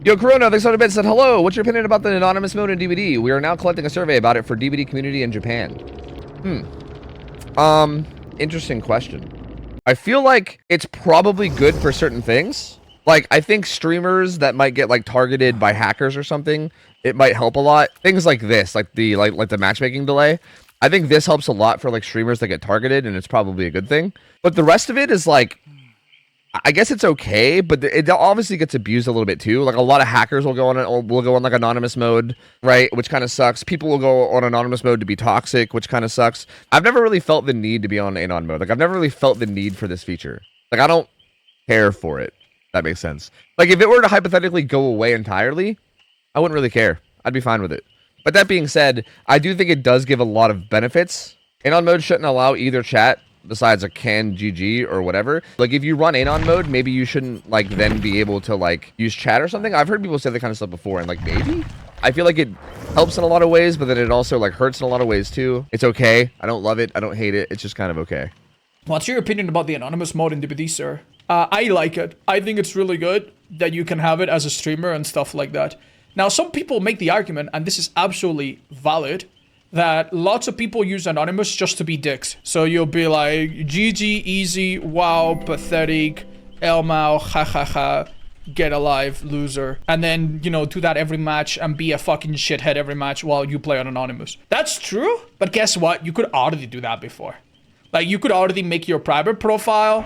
Yo, Corona, thanks for the bit. Said hello. What's your opinion about the anonymous mode in DBD? We are now collecting a survey about it for DBD community in Japan. Interesting question. I feel like it's probably good for certain things. Like, I think streamers that might get like targeted by hackers or something, it might help a lot. Things like this, like the matchmaking delay. I think this helps a lot for like streamers that get targeted, and it's probably a good thing. But the rest of it is like, I guess it's okay, but it obviously gets abused a little bit too. Like a lot of hackers will go on like anonymous mode, right? Which kind of sucks. People will go on anonymous mode to be toxic, which kind of sucks. I've never really felt the need to be on anon mode. Like I've never really felt the need for this feature. Like I don't care for it. If that makes sense. Like if it were to hypothetically go away entirely, I wouldn't really care. I'd be fine with it. But that being said, I do think it does give a lot of benefits. Anon mode shouldn't allow either chat besides a can GG or whatever. Like if you run anon mode, maybe you shouldn't like then be able to like use chat or something. I've heard people say that kind of stuff before, and like maybe I feel like it helps in a lot of ways, but then it also like hurts in a lot of ways too. It's okay. I don't love it. I don't hate it. It's just kind of okay. What's your opinion about the anonymous mode in DBD, sir? I like it. I think it's really good that you can have it as a streamer and stuff like that. Now, some people make the argument, and this is absolutely valid, that lots of people use anonymous just to be dicks. So you'll be like, GG, easy, wow, pathetic, Elmao, ha ha ha, get alive, loser. And then, you know, do that every match and be a fucking shithead every match while you play on anonymous. That's true, but guess what? You could already do that before. Like, you could already make your private profile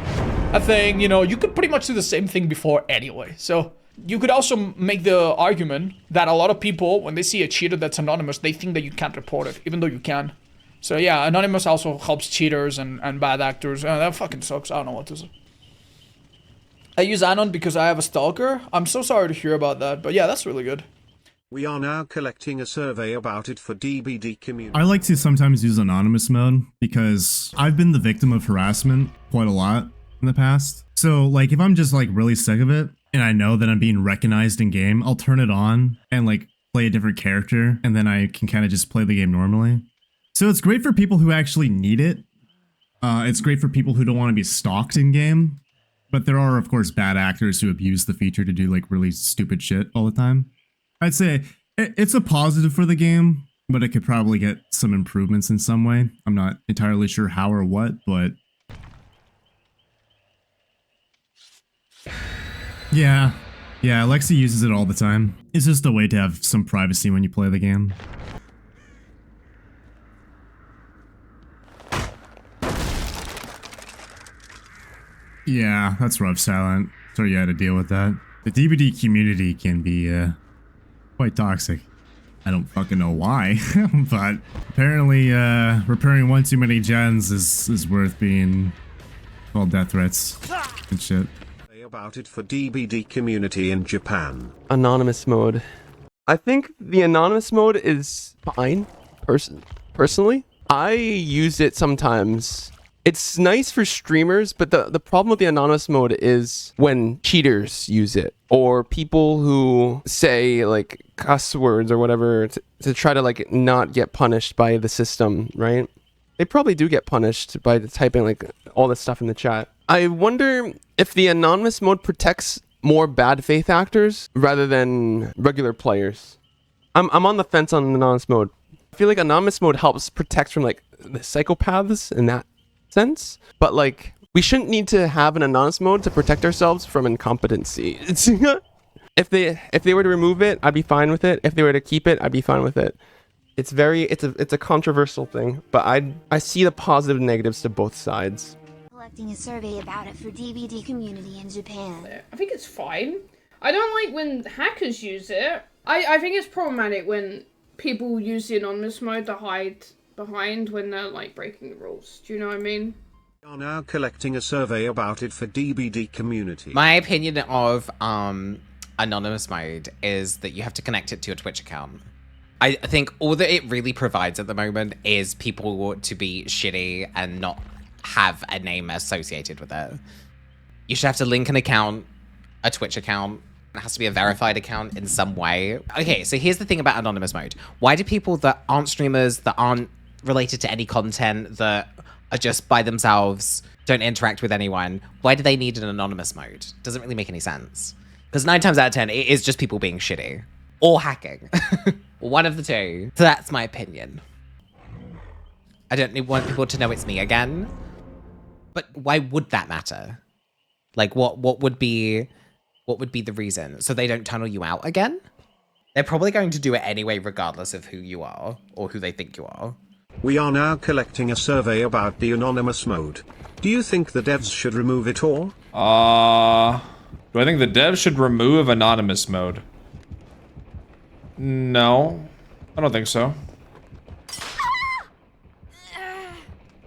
a thing, you know, you could pretty much do the same thing before anyway. So you could also make the argument that a lot of people, when they see a cheater that's anonymous, they think that you can't report it, even though you can. So yeah, anonymous also helps cheaters and bad actors. That fucking sucks. I don't know what to say. I use Anon because I have a stalker. I'm so sorry to hear about that, but yeah, that's really good. We are now collecting a survey about it for DBD community. I like to sometimes use anonymous mode because I've been the victim of harassment quite a lot in the past. So like if I'm just like really sick of it, and I know that I'm being recognized in game, I'll turn it on and like play a different character, and then I can kind of just play the game normally. So it's great for people who actually need it. It's great for people who don't want to be stalked in game, but there are of course bad actors who abuse the feature to do like really stupid shit all the time. I'd say it's a positive for the game, but it could probably get some improvements in some way. I'm not entirely sure how or what, but Yeah, Lynxi uses it all the time. It's just a way to have some privacy when you play the game. Yeah, that's rough, Silent. Sorry you had to deal with that. The DBD community can be quite toxic. I don't fucking know why, but apparently repairing one too many gens is worth being called death threats and shit. About it for DBD community in Japan. Anonymous mode. I think the anonymous mode is fine. Personally, I use it sometimes. It's nice for streamers, but the problem with the anonymous mode is when cheaters use it, or people who say like cuss words or whatever to try to like not get punished by the system, right? They probably do get punished by typing like all this stuff in the chat. I wonder if the anonymous mode protects more bad faith actors rather than regular players. I'm on the fence on anonymous mode. I feel like anonymous mode helps protect from like the psychopaths in that sense, but like we shouldn't need to have an anonymous mode to protect ourselves from incompetency. If they were to remove it, I'd be fine with it. If they were to keep it, I'd be fine with it. It's a controversial thing, but I see the positive and negatives to both sides. Collecting a survey about it for DBD community in Japan. I think it's fine. I don't like when hackers use it. I think it's problematic when people use the anonymous mode to hide behind when they're like breaking the rules. Do you know what I mean? We are now collecting a survey about it for DBD community. My opinion of anonymous mode is that you have to connect it to your Twitch account. I think all that it really provides at the moment is people to be shitty and not have a name associated with it. You should have to link an account, a Twitch account. It has to be a verified account in some way. Okay, so here's the thing about anonymous mode. Why do people that aren't streamers, that aren't related to any content, that are just by themselves, don't interact with anyone, why do they need an anonymous mode? Doesn't really make any sense. Because 9 times out of 10, it is just people being shitty. Or hacking. One of the two. So that's my opinion. I don't want people to know it's me again. But why would that matter? Like, what would be the reason? So they don't tunnel you out again? They're probably going to do it anyway, regardless of who you are or who they think you are. We are now collecting a survey about the anonymous mode. Do you think the devs should remove it all? Do I think the devs should remove anonymous mode? No, I don't think so.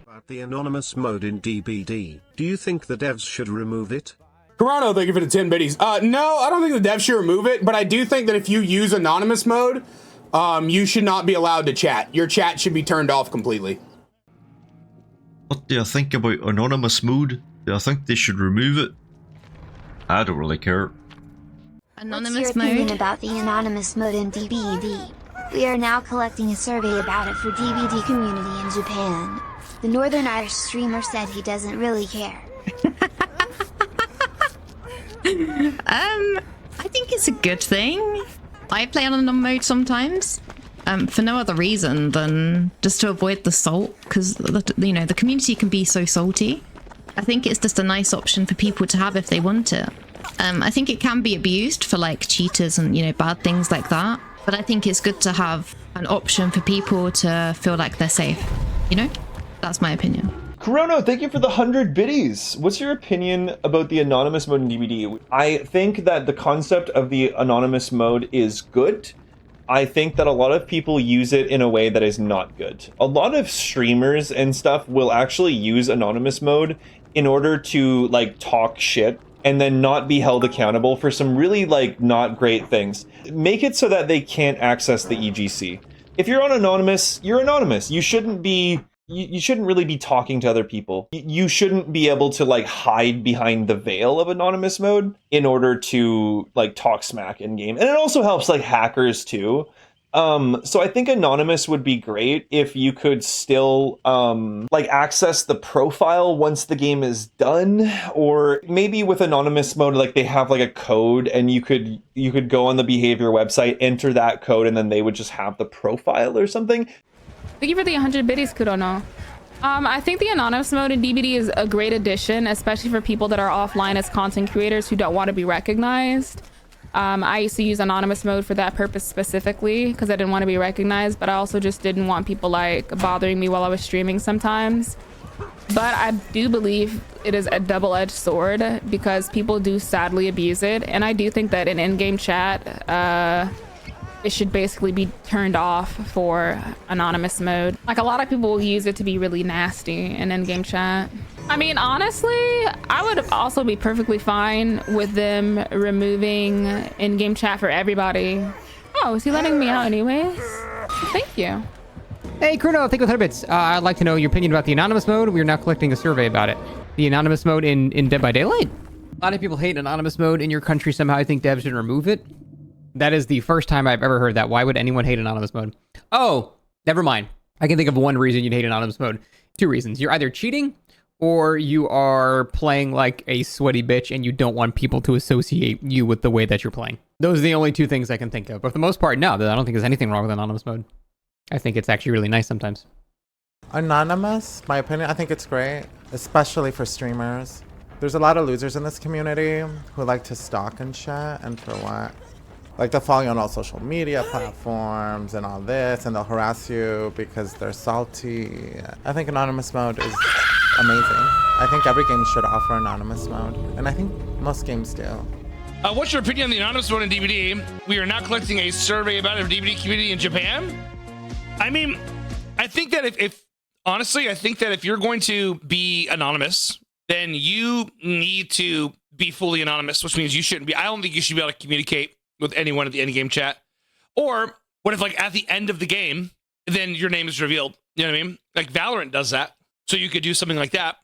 About the anonymous mode in DBD, do you think the devs should remove it? Corano, thank you for the 10 biddies. No, I don't think the devs should remove it, but I do think that if you use anonymous mode, you should not be allowed to chat. Your chat should be turned off completely. What do I think about anonymous mode? Do I think they should remove it? I don't really care. What's your opinion about the anonymous mode in DBD? We are now collecting a survey about it for DBD community in Japan. The Northern Irish streamer said he doesn't really care. I think it's a good thing. I play on anon mode sometimes, for no other reason than just to avoid the salt, because the community can be so salty. I think it's just a nice option for people to have if they want it. I think it can be abused for like cheaters and bad things like that, but I think it's good to have an option for people to feel like they're safe. That's my opinion. Corona, thank you for the 100 biddies. What's your opinion about the anonymous mode in DBD? I think that the concept of the anonymous mode is good. I think that a lot of people use it in a way that is not good. A lot of streamers and stuff will actually use anonymous mode in order to like talk shit and then not be held accountable for some really like not great things. Make it so that they can't access the EGC. If you're on anonymous, you're anonymous. You shouldn't be you shouldn't really be talking to other people. You shouldn't be able to like hide behind the veil of anonymous mode in order to like talk smack in game. And it also helps like hackers too. So I think anonymous would be great if you could still like access the profile once the game is done, or maybe with anonymous mode like they have like a code and you could go on the behavior website, enter that code, and then they would just have the profile or something. Thank you for the 100 biddies, Kurono. I think the anonymous mode in DBD is a great addition, especially for people that are offline as content creators who don't want to be recognized. I used to use anonymous mode for that purpose specifically because I didn't want to be recognized, but I also just didn't want people like bothering me while I was streaming sometimes. But I do believe it is a double-edged sword because people do sadly abuse it, and I do think that in in-game chat, it should basically be turned off for anonymous mode. Like a lot of people will use it to be really nasty in in-game chat. I mean, honestly, I would also be perfectly fine with them removing in-game chat for everybody. Oh, is he letting me out anyways? Thank you. Hey, Kruno, thank you for 100 bits. I'd like to know your opinion about the anonymous mode. We are now collecting a survey about it. The anonymous mode in Dead by Daylight? A lot of people hate anonymous mode in your country. Somehow I think devs should remove it. That is the first time I've ever heard that. Why would anyone hate anonymous mode? Oh, never mind. I can think of one reason you'd hate anonymous mode. 2 reasons. You're either cheating or you are playing like a sweaty bitch and you don't want people to associate you with the way that you're playing. Those are the only 2 things I can think of. But for the most part, no, I don't think there's anything wrong with anonymous mode. I think it's actually really nice sometimes. Anonymous, my opinion, I think it's great, especially for streamers. There's a lot of losers in this community who like to stalk and shit, and for what? Like they'll follow you on all social media platforms and all this, and they'll harass you because they're salty. I think anonymous mode is amazing. I think every game should offer anonymous mode, and I think most games do. What's your opinion on the anonymous mode in DBD? We are now collecting a survey about the DBD community in Japan. I mean, I think that honestly, I think that if you're going to be anonymous, then you need to be fully anonymous, which means you shouldn't be. I don't think you should be able to communicate with anyone at the end of game chat. Or what if like at the end of the game, then your name is revealed? You know what I mean? Like Valorant does that. So you could do something like that.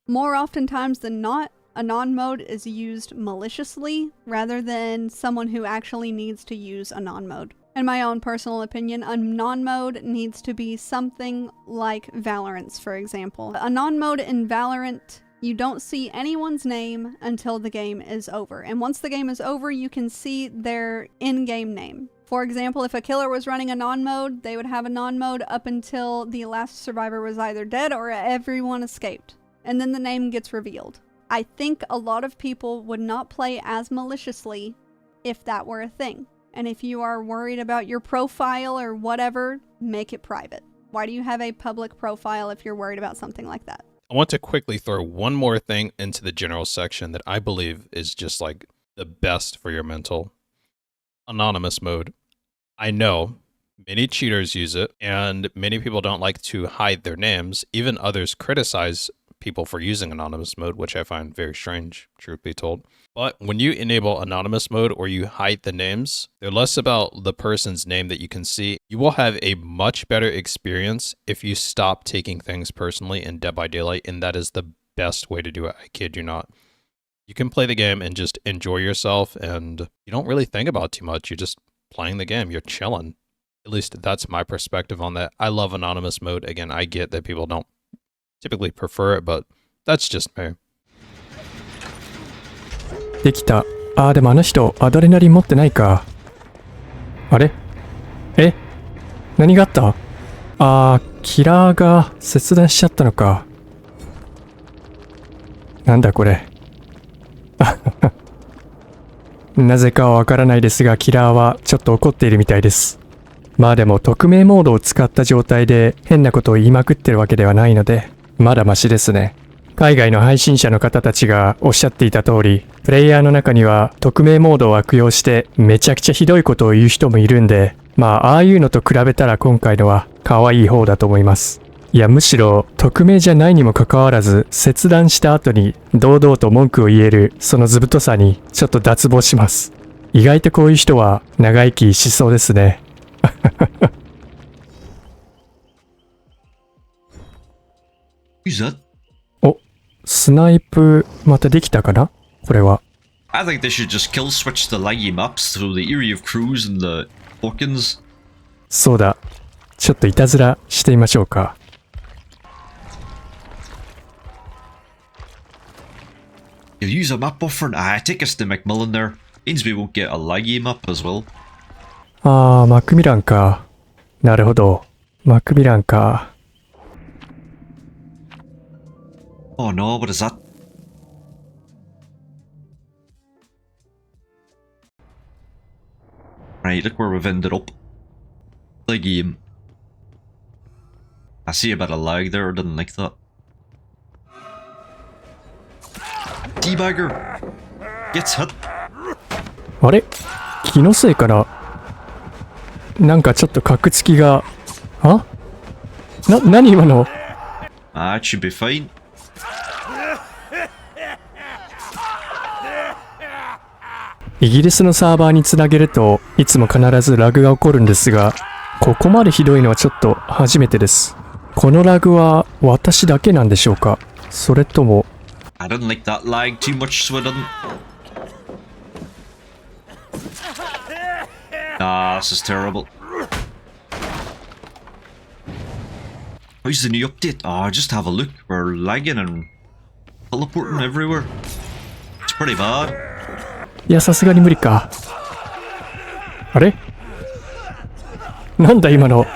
More oftentimes than not, anon mode is used maliciously rather than someone who actually needs to use anon mode. In my own personal opinion, anon mode needs to be something like Valorant's, for example. Anon mode in Valorant You don't see anyone's name until the game is over. And once the game is over, you can see their in-game name. For example, if a killer was running a non-mode, they would have a non-mode up until the last survivor was either dead or everyone escaped. And then the name gets revealed. I think a lot of people would not play as maliciously if that were a thing. And if you are worried about your profile or whatever, make it private. Why do you have a public profile if you're worried about something like that? I want to quickly throw one more thing into the general section that I believe is just like the best for your mental. Anonymous mode. I know many cheaters use it, and many people don't like to hide their names. Even others criticize people for using anonymous mode, which I find very strange, truth be told. But when you enable anonymous mode or you hide the names, they're less about the person's name that you can see. You will have a much better experience if you stop taking things personally in Dead by Daylight, and that is the best way to do it. I kid you not. You can play the game and just enjoy yourself, and you don't really think about it too much. You're just playing the game. You're chilling. At least that's my perspective on that. I love anonymous mode. Again, I get that people don't typically prefer it, but that's just me. できた。でもあの人、アドレナリン持ってないか。あれ？何があった？キラーが切断しちゃったのか。なんだこれ。なぜかはわからないですが、キラーはちょっと怒っているみたいです。まあでも、匿名モードを使った状態で変なことを言いまくってるわけではないので、まだマシですね。海外の配信者の方たちがおっしゃっていた通り、プレイヤーの中には匿名モードを悪用してめちゃくちゃひどいことを言う人もいるんで、ああいうのと比べたら今回のは可愛い方だと思います。いや、むしろ匿名じゃないにもかかわらず、切断した後に堂々と文句を言えるその図太さにちょっと脱帽します。意外とこういう人は長生きしそうですね。お、スナイプまたできたかな？これは。I think they should just kill switch the laggy maps through the area of crews and the Hawkins. そうだ。ちょっといたずらしてみましょうか。You'll use a map buffer and take us to Macmillan there. Means we won't get a laggy map as well. マクミランか。なるほど。マクミランか。Oh no, what is that? Right, look where we've ended up. The game. I see a bit of lag there, I didn't like that. Teabagger! Gets hit! あれ？気のせいかな？なんかちょっとカクつきが。何今の？ It should be fine. イギリスのサーバーにつなげるといつも必ずラグが起こるんですが、ここまでひどいのはちょっと初めてです。このラグは私だけなんでしょうか？それとも I didn't like that lag too much, so I didn't. This is terrible. How's the new update? Just have a look. We're lagging and teleporting everywhere. It's pretty bad. いや、さすがに無理か。あれ？なんだ今の。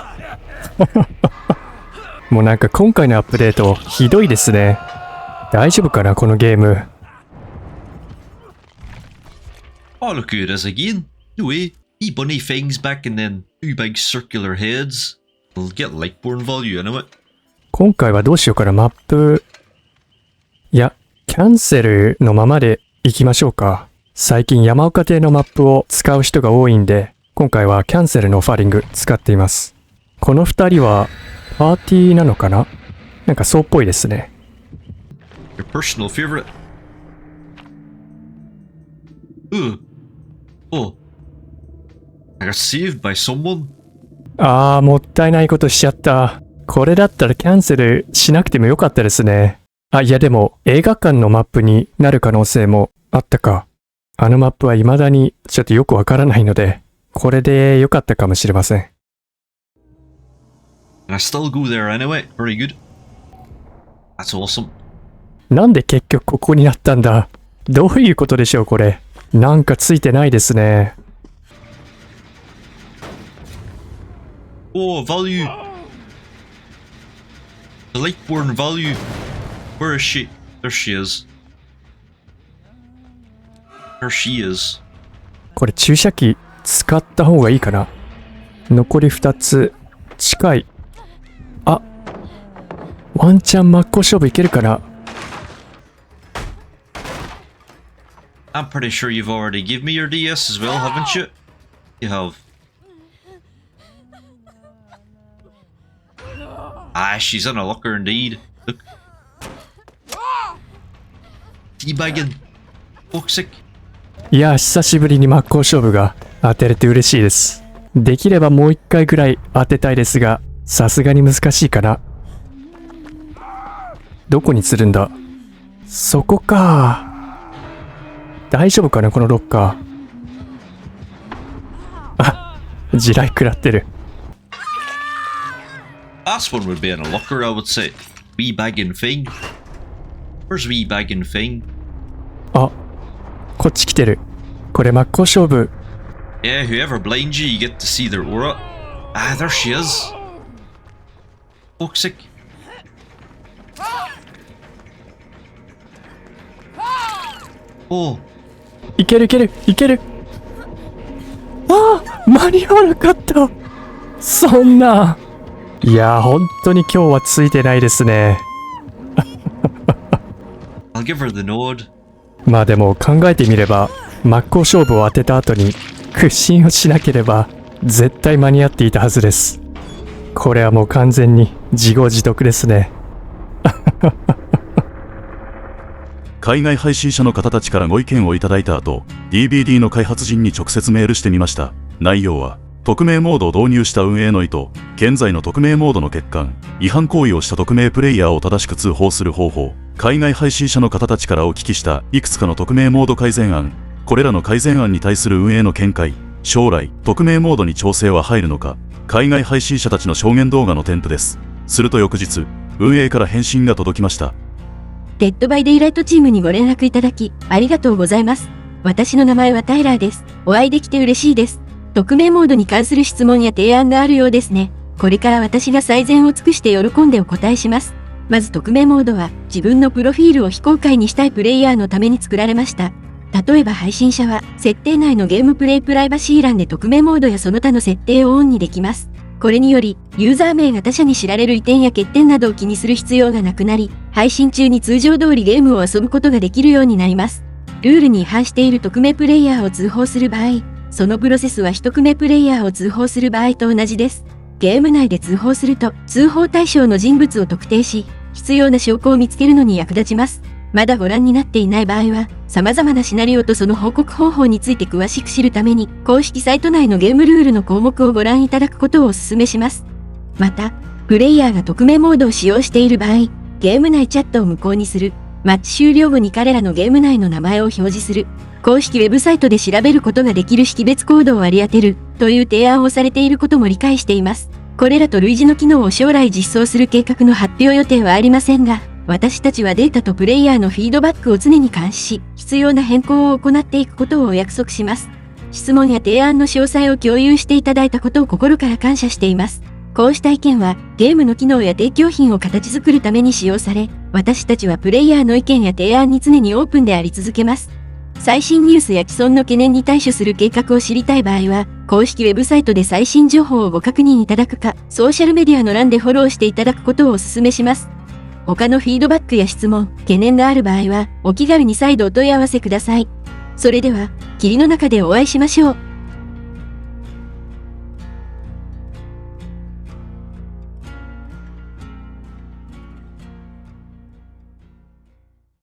もうなんか今回のアップデートひどいですね。大丈夫かなこのゲーム。Oh, look who it is again. No way. Wee bunny fangs back and then two big circular heads. We'll get Lightborn value anyway. 今回はどうしようかな。マップ。いや、キャンセルのままで行きましょうか。最近山岡邸のマップを使う人が多いんで、今回はキャンセルのファリング使っています。この二人はパーティーなのかな？なんかそうっぽいですね。Your personal favorite. Oh. I got saved by someone. もったいないことしちゃった。これだったらキャンセルしなくてもよかったですね。いやでも映画館のマップになる可能性もあったか。あのマップは未だにちょっとよくわからないので、これで良かったかもしれません。And I still go there anyway. Very good. That's awesome. なんで結局ここになったんだ。どういうことでしょうこれ。なんかついてないですね。Oh, value. The Lightborn value. Where is she? There she is. There she is. これ注射器使った方がいいかな。残り2つ。近い。あ、ワンチャン真っ向勝負いけるかな。I'm pretty sure you've already given me your DS as well, haven't you? You have. Ah, she's in a locker indeed. Look. Teabagging. Toxic. いや、久しぶりに真っ向勝負が当てれて嬉しいです。できればもう一回ぐらい当てたいですが、さすがに難しいかな。どこに釣るんだ？そこか。大丈夫かなこのロッカー。あ、地雷食らってる。Last one would be in a locker, I would say. Wee bagging thing. Where's wee bagging thing? あ、こっち来てる。これ真っ向勝負。Yeah, whoever blinds you, you get to see their aura. Ah, there she is. Toxic. Oh. いけるいけるいける。ああ、間に合わなかった。そんな。いやー、本当に今日はついてないですね。I'll give her the nod. まあでも考えてみれば、真っ向勝負を当てた後に屈伸をしなければ絶対間に合っていたはずです。これはもう完全に自業自得ですね。海外配信者の方たちからご意見をいただいた後、DVD の開発陣に直接メールしてみました。内容は、匿名モードを導入した運営の意図、現在の匿名モードの欠陥、違反行為をした匿名プレイヤーを正しく通報する方法、海外配信者の方たちからお聞きしたいくつかの匿名モード改善案、これらの改善案に対する運営の見解、将来、匿名モードに調整は入るのか、海外配信者たちの証言動画の添付です。すると翌日、運営から返信が届きました。デッドバイデイライトチームにご連絡いただき、ありがとうございます。私の名前はタイラーです。お会いできて嬉しいです。匿名モードに関する質問や提案があるようですね。これから私が最善を尽くして喜んでお答えします。まず匿名モードは、自分のプロフィールを非公開にしたいプレイヤーのために作られました。例えば配信者は、設定内のゲームプレイプライバシー欄で匿名モードやその他の設定をオンにできます。これにより、ユーザー名が他者に知られる移転や欠点などを気にする必要がなくなり、配信中に通常通りゲームを遊ぶことができるようになります。ルールに違反している匿名プレイヤーを通報する場合、そのプロセスは非匿名プレイヤーを通報する場合と同じです。ゲーム内で通報すると、通報対象の人物を特定し、必要な証拠を見つけるのに役立ちます。まだご覧になっていない場合は、様々なシナリオとその報告方法について詳しく知るために、公式サイト内のゲームルールの項目をご覧いただくことをお勧めします。また、プレイヤーが匿名モードを使用している場合、ゲーム内チャットを無効にする、マッチ終了後に彼らのゲーム内の名前を表示する、公式ウェブサイトで調べることができる識別コードを割り当てる、という提案をされていることも理解しています。これらと類似の機能を将来実装する計画の発表予定はありませんが、私たちはデータとプレイヤーのフィードバックを常に監視し、必要な変更を行っていくことをお約束します。質問や提案の詳細を共有していただいたことを心から感謝しています。こうした意見は、ゲームの機能や提供品を形作るために使用され、私たちはプレイヤーの意見や提案に常にオープンであり続けます。最新ニュースや既存の懸念に対処する計画を知りたい場合は、公式ウェブサイトで最新情報をご確認いただくか、ソーシャルメディアの欄でフォローしていただくことをお勧めします。他のフィードバックや質問、懸念がある場合は、お気軽に再度お問い合わせください。それでは、霧の中でお会いしましょう。